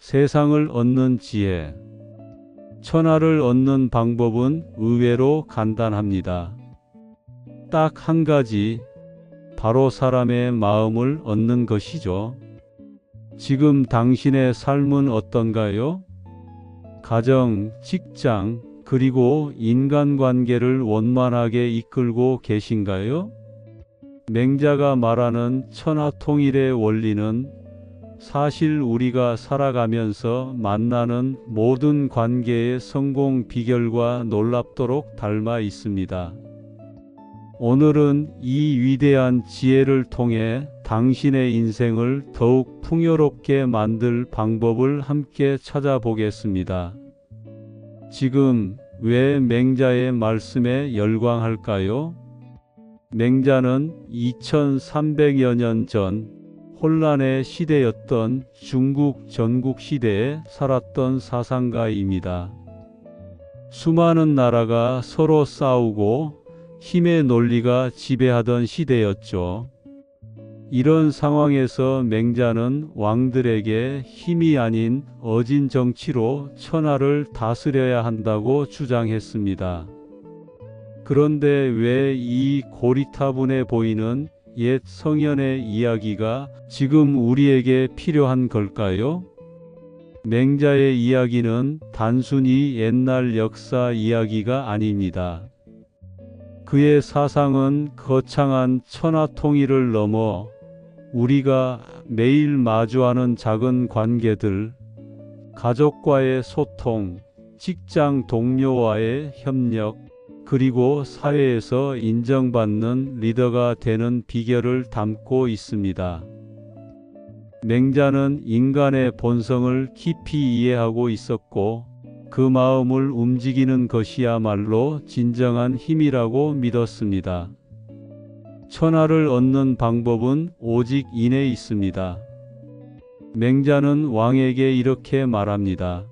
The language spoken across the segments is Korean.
세상을 얻는 지혜. 천하를 얻는 방법은 의외로 간단합니다. 딱 한 가지, 바로 사람의 마음을 얻는 것이죠. 지금 당신의 삶은 어떤가요? 가정, 직장, 그리고 인간관계를 원만하게 이끌고 계신가요? 맹자가 말하는 천하통일의 원리는 사실 우리가 살아가면서 만나는 모든 관계의 성공 비결과 놀랍도록 닮아 있습니다. 오늘은 이 위대한 지혜를 통해 당신의 인생을 더욱 풍요롭게 만들 방법을 함께 찾아보겠습니다. 지금 왜 맹자의 말씀에 열광할까요? 맹자는 2300여 년 전 혼란의 시대였던 중국 전국시대에 살았던 사상가입니다. 수많은 나라가 서로 싸우고 힘의 논리가 지배하던 시대였죠. 이런 상황에서 맹자는 왕들에게 힘이 아닌 어진 정치로 천하를 다스려야 한다고 주장했습니다. 그런데 왜 이 고리타분해 보이는 옛 성현의 이야기가 지금 우리에게 필요한 걸까요? 맹자의 이야기는 단순히 옛날 역사 이야기가 아닙니다. 그의 사상은 거창한 천하통일을 넘어 우리가 매일 마주하는 작은 관계들, 가족과의 소통, 직장 동료와의 협력, 그리고 사회에서 인정받는 리더가 되는 비결을 담고 있습니다. 맹자는 인간의 본성을 깊이 이해하고 있었고, 그 마음을 움직이는 것이야말로 진정한 힘이라고 믿었습니다. 천하를 얻는 방법은 오직 인에 있습니다. 맹자는 왕에게 이렇게 말합니다.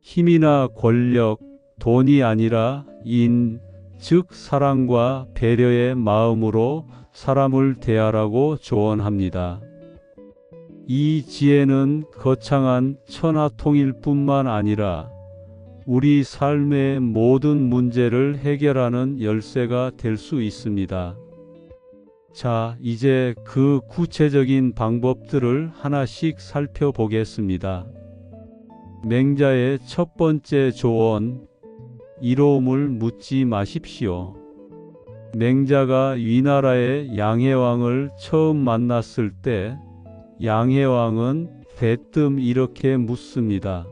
힘이나 권력, 돈이 아니라 인, 즉 사랑과 배려의 마음으로 사람을 대하라고 조언합니다. 이 지혜는 거창한 천하통일뿐만 아니라 우리 삶의 모든 문제를 해결하는 열쇠가 될 수 있습니다. 자, 이제 그 구체적인 방법들을 하나씩 살펴보겠습니다. 맹자의 첫 번째 조언, 이로움을 묻지 마십시오. 맹자가 위나라의 양해왕을 처음 만났을 때 양해왕은 대뜸 이렇게 묻습니다.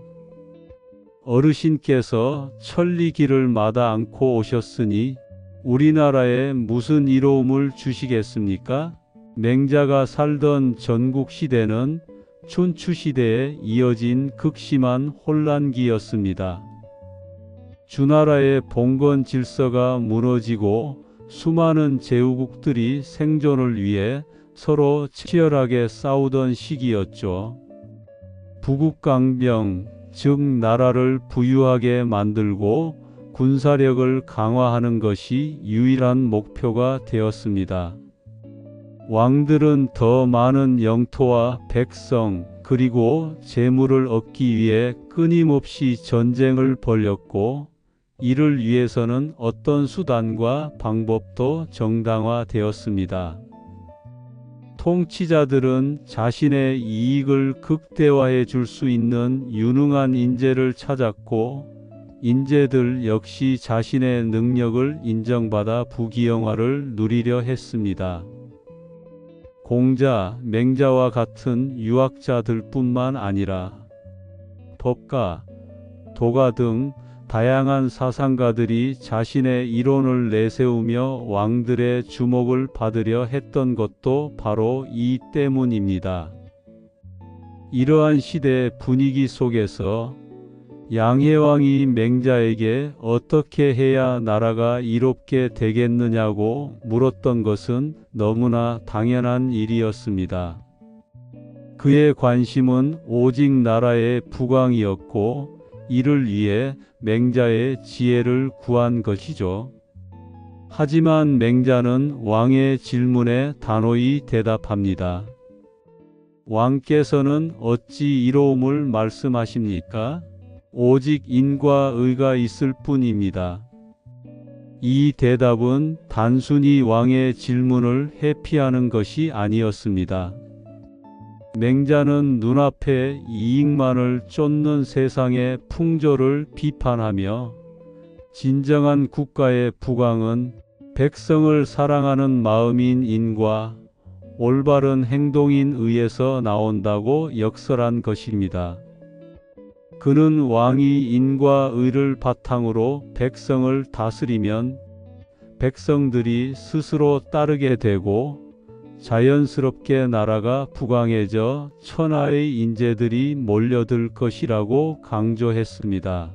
어르신께서 천리길을 마다 않고 오셨으니 우리나라에 무슨 이로움을 주시겠습니까? 맹자가 살던 전국시대는 춘추시대에 이어진 극심한 혼란기였습니다. 주나라의 봉건 질서가 무너지고 수많은 제후국들이 생존을 위해 서로 치열하게 싸우던 시기였죠. 부국강병, 즉 나라를 부유하게 만들고 군사력을 강화하는 것이 유일한 목표가 되었습니다. 왕들은 더 많은 영토와 백성 그리고 재물을 얻기 위해 끊임없이 전쟁을 벌였고, 이를 위해서는 어떤 수단과 방법도 정당화되었습니다. 통치자들은 자신의 이익을 극대화해 줄 수 있는 유능한 인재를 찾았고, 인재들 역시 자신의 능력을 인정받아 부귀영화를 누리려 했습니다. 공자, 맹자와 같은 유학자들뿐만 아니라 법가, 도가 등 다양한 사상가들이 자신의 이론을 내세우며 왕들의 주목을 받으려 했던 것도 바로 이 때문입니다. 이러한 시대 분위기 속에서 양해왕이 맹자에게 어떻게 해야 나라가 이롭게 되겠느냐고 물었던 것은 너무나 당연한 일이었습니다. 그의 관심은 오직 나라의 부강이었고, 이를 위해 맹자의 지혜를 구한 것이죠. 하지만 맹자는 왕의 질문에 단호히 대답합니다. 왕께서는 어찌 이로움을 말씀하십니까? 오직 인과 의가 있을 뿐입니다. 이 대답은 단순히 왕의 질문을 회피하는 것이 아니었습니다. 맹자는 눈앞에 이익만을 쫓는 세상의 풍조를 비판하며 진정한 국가의 부강은 백성을 사랑하는 마음인 인과 올바른 행동인 의에서 나온다고 역설한 것입니다. 그는 왕이 인과 의를 바탕으로 백성을 다스리면 백성들이 스스로 따르게 되고 자연스럽게 나라가 부강해져 천하의 인재들이 몰려들 것이라고 강조했습니다.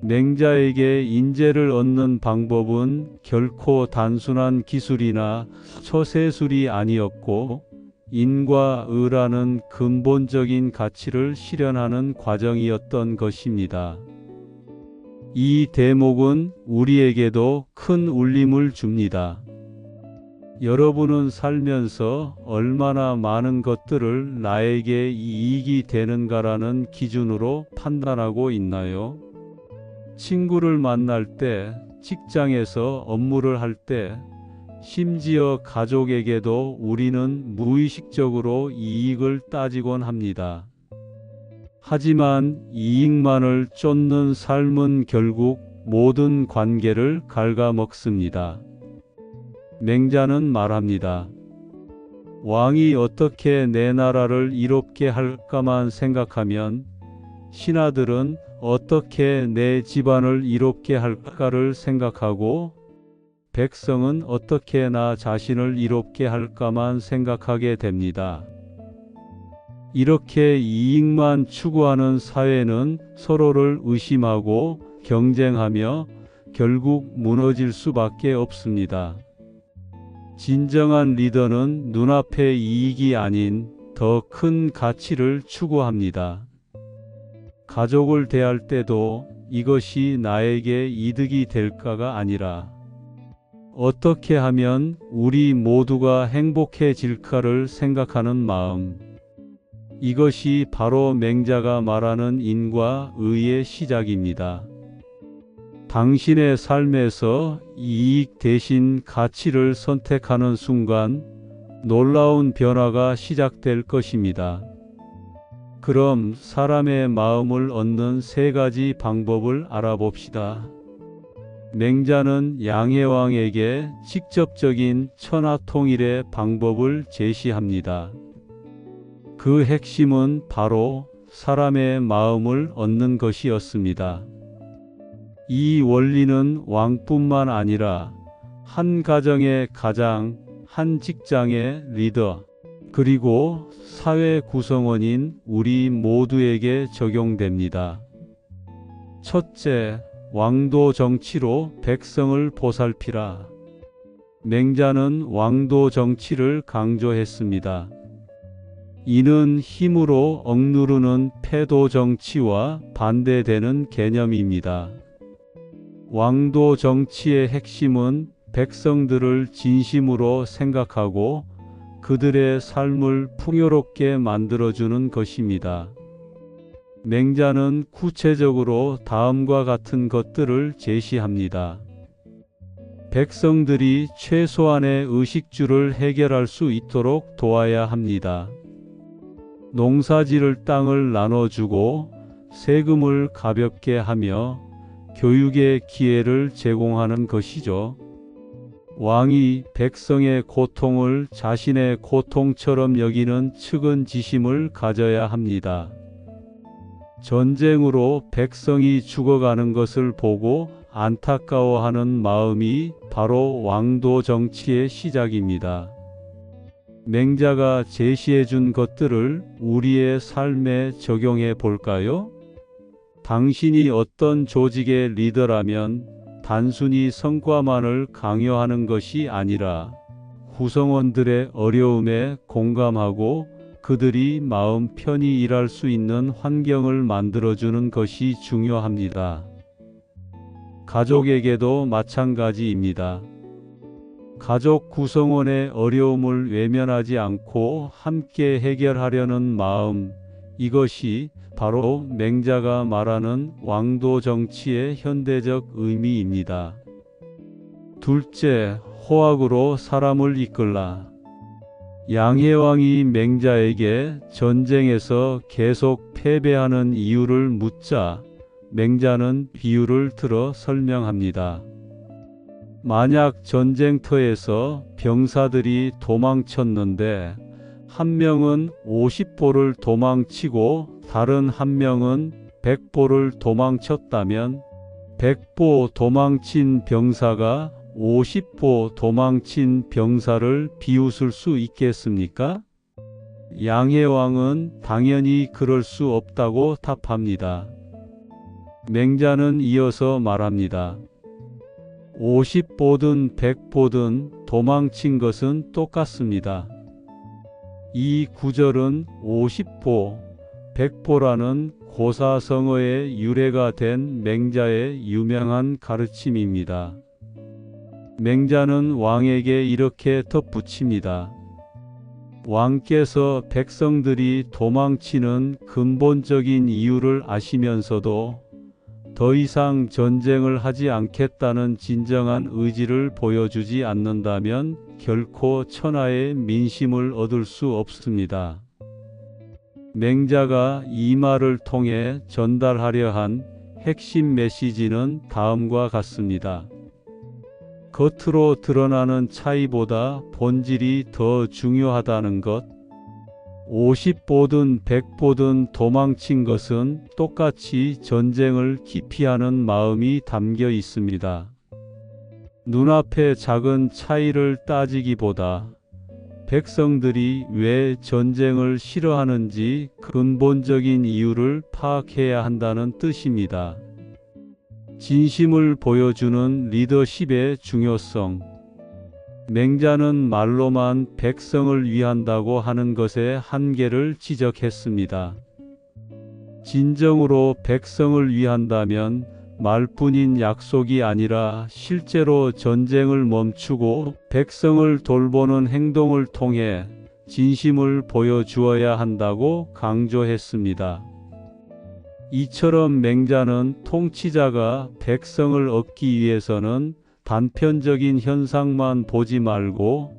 맹자에게 인재를 얻는 방법은 결코 단순한 기술이나 처세술이 아니었고 인과 의라는 근본적인 가치를 실현하는 과정이었던 것입니다. 이 대목은 우리에게도 큰 울림을 줍니다. 여러분은 살면서 얼마나 많은 것들을 나에게 이익이 되는가라는 기준으로 판단하고 있나요? 친구를 만날 때, 직장에서 업무를 할 때, 심지어 가족에게도 우리는 무의식적으로 이익을 따지곤 합니다. 하지만 이익만을 쫓는 삶은 결국 모든 관계를 갉아먹습니다. 맹자는 말합니다. 왕이 어떻게 내 나라를 이롭게 할까만 생각하면 신하들은 어떻게 내 집안을 이롭게 할까를 생각하고 백성은 어떻게 나 자신을 이롭게 할까만 생각하게 됩니다. 이렇게 이익만 추구하는 사회는 서로를 의심하고 경쟁하며 결국 무너질 수밖에 없습니다. 진정한 리더는 눈앞의 이익이 아닌 더 큰 가치를 추구합니다. 가족을 대할 때도 이것이 나에게 이득이 될까가 아니라 어떻게 하면 우리 모두가 행복해질까를 생각하는 마음. 이것이 바로 맹자가 말하는 인과 의의 시작입니다. 당신의 삶에서 이익 대신 가치를 선택하는 순간 놀라운 변화가 시작될 것입니다. 그럼 사람의 마음을 얻는 세 가지 방법을 알아봅시다. 맹자는 양해왕에게 직접적인 천하통일의 방법을 제시합니다. 그 핵심은 바로 사람의 마음을 얻는 것이었습니다. 이 원리는 왕뿐만 아니라 한 가정의 가장, 한 직장의 리더, 그리고 사회 구성원인 우리 모두에게 적용됩니다. 첫째, 왕도 정치로 백성을 보살피라. 맹자는 왕도 정치를 강조했습니다. 이는 힘으로 억누르는 패도 정치와 반대되는 개념입니다. 왕도 정치의 핵심은 백성들을 진심으로 생각하고 그들의 삶을 풍요롭게 만들어주는 것입니다. 맹자는 구체적으로 다음과 같은 것들을 제시합니다. 백성들이 최소한의 의식주를 해결할 수 있도록 도와야 합니다. 농사지을 땅을 나눠주고 세금을 가볍게 하며 교육의 기회를 제공하는 것이죠. 왕이 백성의 고통을 자신의 고통처럼 여기는 측은지심을 가져야 합니다. 전쟁으로 백성이 죽어가는 것을 보고 안타까워하는 마음이 바로 왕도 정치의 시작입니다. 맹자가 제시해 준 것들을 우리의 삶에 적용해 볼까요? 당신이 어떤 조직의 리더라면 단순히 성과만을 강요하는 것이 아니라 구성원들의 어려움에 공감하고 그들이 마음 편히 일할 수 있는 환경을 만들어주는 것이 중요합니다. 가족에게도 마찬가지입니다. 가족 구성원의 어려움을 외면하지 않고 함께 해결하려는 마음, 이것이 바로 맹자가 말하는 왕도 정치의 현대적 의미입니다. 둘째, 호학으로 사람을 이끌라. 양해왕이 맹자에게 전쟁에서 계속 패배하는 이유를 묻자 맹자는 비유를 들어 설명합니다. 만약 전쟁터에서 병사들이 도망쳤는데 한 명은 50보를 도망치고 다른 한 명은 100보를 도망쳤다면 100보 도망친 병사가 50보 도망친 병사를 비웃을 수 있겠습니까? 양해왕은 당연히 그럴 수 없다고 답합니다. 맹자는 이어서 말합니다. 50보든 100보든 도망친 것은 똑같습니다. 이 구절은 50보, 100보라는 고사성어의 유래가 된 맹자의 유명한 가르침입니다. 맹자는 왕에게 이렇게 덧붙입니다. 왕께서 백성들이 도망치는 근본적인 이유를 아시면서도 더 이상 전쟁을 하지 않겠다는 진정한 의지를 보여주지 않는다면 결코 천하의 민심을 얻을 수 없습니다. 맹자가 이 말을 통해 전달하려 한 핵심 메시지는 다음과 같습니다. 겉으로 드러나는 차이보다 본질이 더 중요하다는 것. 50보든 100보든 도망친 것은 똑같이 전쟁을 기피하는 마음이 담겨 있습니다. 눈앞의 작은 차이를 따지기보다 백성들이 왜 전쟁을 싫어하는지 근본적인 이유를 파악해야 한다는 뜻입니다. 진심을 보여주는 리더십의 중요성. 맹자는 말로만 백성을 위한다고 하는 것의 한계를 지적했습니다. 진정으로 백성을 위한다면 말뿐인 약속이 아니라 실제로 전쟁을 멈추고 백성을 돌보는 행동을 통해 진심을 보여주어야 한다고 강조했습니다. 이처럼 맹자는 통치자가 백성을 얻기 위해서는 단편적인 현상만 보지 말고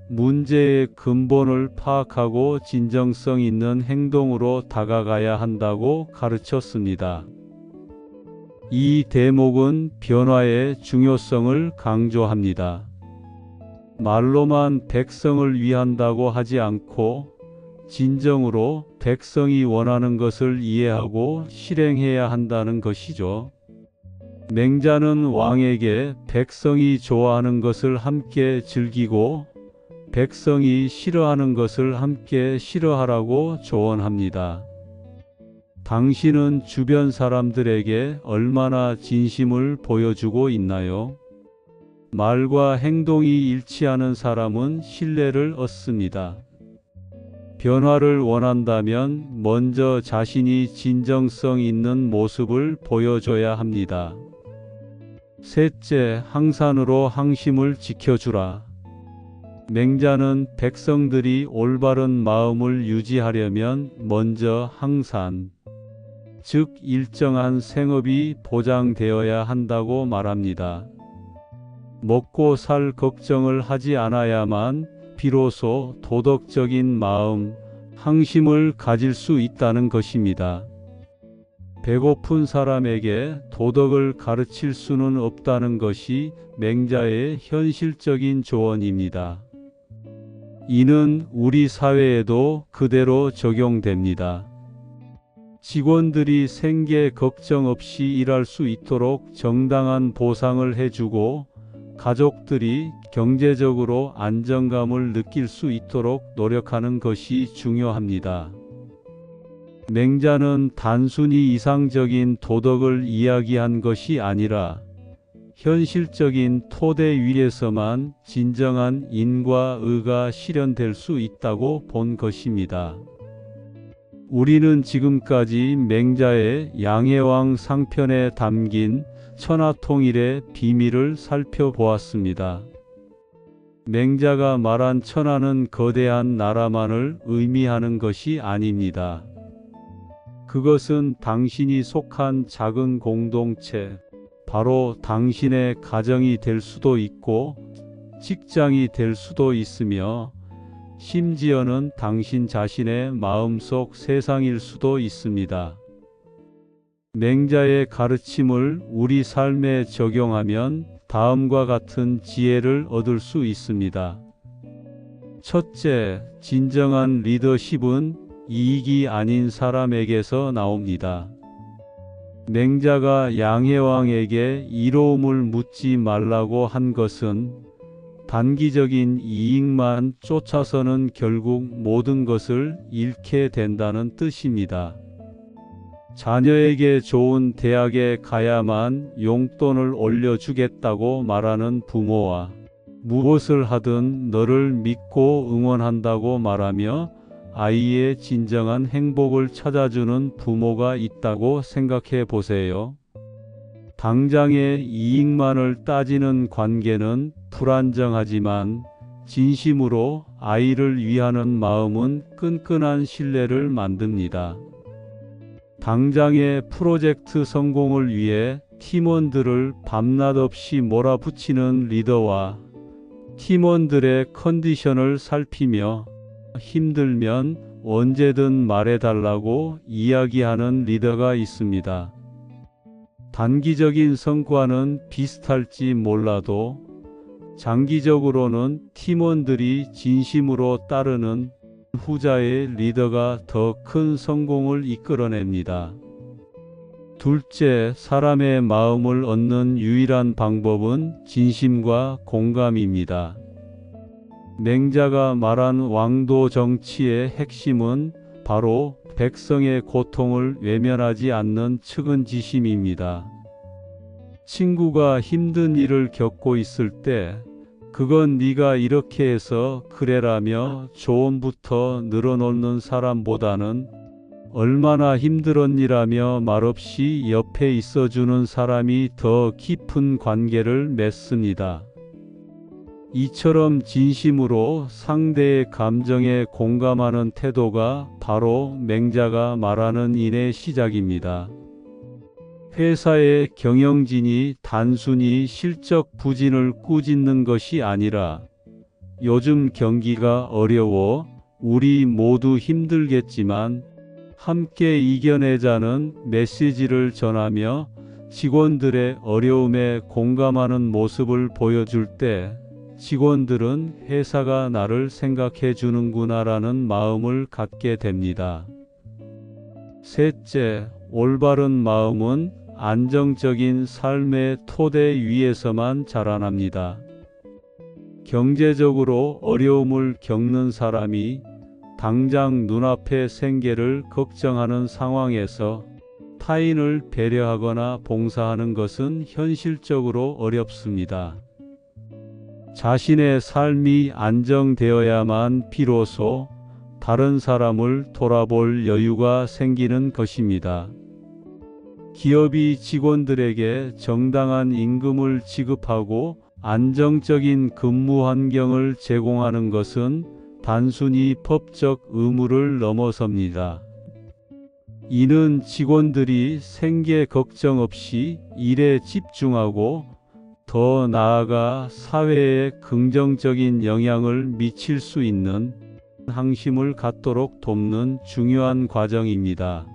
문제의 근본을 파악하고 진정성 있는 행동으로 다가가야 한다고 가르쳤습니다. 이 대목은 변화의 중요성을 강조합니다. 말로만 백성을 위한다고 하지 않고 진정으로 백성이 원하는 것을 이해하고 실행해야 한다는 것이죠. 맹자는 왕에게 백성이 좋아하는 것을 함께 즐기고 백성이 싫어하는 것을 함께 싫어하라고 조언합니다. 당신은 주변 사람들에게 얼마나 진심을 보여주고 있나요? 말과 행동이 일치하는 사람은 신뢰를 얻습니다. 변화를 원한다면 먼저 자신이 진정성 있는 모습을 보여줘야 합니다. 셋째, 항산으로 항심을 지켜주라. 맹자는 백성들이 올바른 마음을 유지하려면 먼저 항산, 즉 일정한 생업이 보장되어야 한다고 말합니다. 먹고 살 걱정을 하지 않아야만 비로소 도덕적인 마음, 항심을 가질 수 있다는 것입니다. 배고픈 사람에게 도덕을 가르칠 수는 없다는 것이 맹자의 현실적인 조언입니다. 이는 우리 사회에도 그대로 적용됩니다. 직원들이 생계 걱정 없이 일할 수 있도록 정당한 보상을 해주고 가족들이 경제적으로 안정감을 느낄 수 있도록 노력하는 것이 중요합니다. 맹자는 단순히 이상적인 도덕을 이야기한 것이 아니라 현실적인 토대 위에서만 진정한 인과 의가 실현될 수 있다고 본 것입니다. 우리는 지금까지 맹자의 양해왕 상편에 담긴 천하통일의 비밀을 살펴보았습니다. 맹자가 말한 천하는 거대한 나라만을 의미하는 것이 아닙니다. 그것은 당신이 속한 작은 공동체, 바로 당신의 가정이 될 수도 있고 직장이 될 수도 있으며 심지어는 당신 자신의 마음속 세상일 수도 있습니다. 맹자의 가르침을 우리 삶에 적용하면 다음과 같은 지혜를 얻을 수 있습니다. 첫째, 진정한 리더십은 이익이 아닌 사람에게서 나옵니다. 맹자가 양해왕에게 이로움을 묻지 말라고 한 것은 단기적인 이익만 쫓아서는 결국 모든 것을 잃게 된다는 뜻입니다. 자녀에게 좋은 대학에 가야만 용돈을 올려주겠다고 말하는 부모와 무엇을 하든 너를 믿고 응원한다고 말하며 아이의 진정한 행복을 찾아주는 부모가 있다고 생각해 보세요. 당장의 이익만을 따지는 관계는 불안정하지만 진심으로 아이를 위하는 마음은 끈끈한 신뢰를 만듭니다. 당장의 프로젝트 성공을 위해 팀원들을 밤낮 없이 몰아붙이는 리더와 팀원들의 컨디션을 살피며 힘들면 언제든 말해달라고 이야기하는 리더가 있습니다. 단기적인 성과는 비슷할지 몰라도 장기적으로는 팀원들이 진심으로 따르는 후자의 리더가 더 큰 성공을 이끌어냅니다. 둘째, 사람의 마음을 얻는 유일한 방법은 진심과 공감입니다. 맹자가 말한 왕도 정치의 핵심은 바로 백성의 고통을 외면하지 않는 측은지심입니다. 친구가 힘든 일을 겪고 있을 때 그건 네가 이렇게 해서 그래라며 조언부터 늘어놓는 사람보다는 얼마나 힘들었니라며 말없이 옆에 있어주는 사람이 더 깊은 관계를 맺습니다. 이처럼 진심으로 상대의 감정에 공감하는 태도가 바로 맹자가 말하는 인의 시작입니다. 회사의 경영진이 단순히 실적 부진을 꾸짖는 것이 아니라 요즘 경기가 어려워 우리 모두 힘들겠지만 함께 이겨내자는 메시지를 전하며 직원들의 어려움에 공감하는 모습을 보여줄 때 직원들은 회사가 나를 생각해 주는구나라는 마음을 갖게 됩니다. 셋째, 올바른 마음은 안정적인 삶의 토대 위에서만 자라납니다. 경제적으로 어려움을 겪는 사람이 당장 눈앞의 생계를 걱정하는 상황에서 타인을 배려하거나 봉사하는 것은 현실적으로 어렵습니다. 자신의 삶이 안정되어야만 비로소 다른 사람을 돌아볼 여유가 생기는 것입니다. 기업이 직원들에게 정당한 임금을 지급하고 안정적인 근무 환경을 제공하는 것은 단순히 법적 의무를 넘어섭니다. 이는 직원들이 생계 걱정 없이 일에 집중하고 더 나아가 사회에 긍정적인 영향을 미칠 수 있는 항심을 갖도록 돕는 중요한 과정입니다.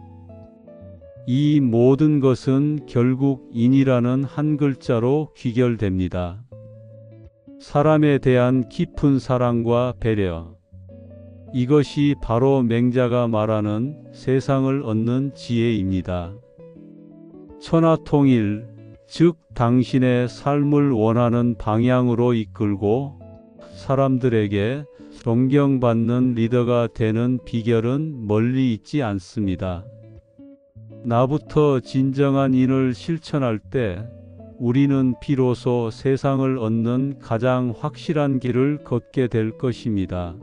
이 모든 것은 결국 인이라는 한 글자로 귀결됩니다. 사람에 대한 깊은 사랑과 배려. 이것이 바로 맹자가 말하는 세상을 얻는 지혜입니다. 천하통일, 즉 당신의 삶을 원하는 방향으로 이끌고 사람들에게 존경받는 리더가 되는 비결은 멀리 있지 않습니다. 나부터 진정한 인을 실천할 때 우리는 비로소 세상을 얻는 가장 확실한 길을 걷게 될 것입니다.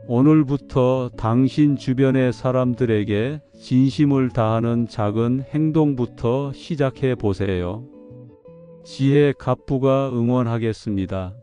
오늘부터 당신 주변의 사람들에게 진심을 다하는 작은 행동부터 시작해 보세요. 지혜 갑부가 응원하겠습니다.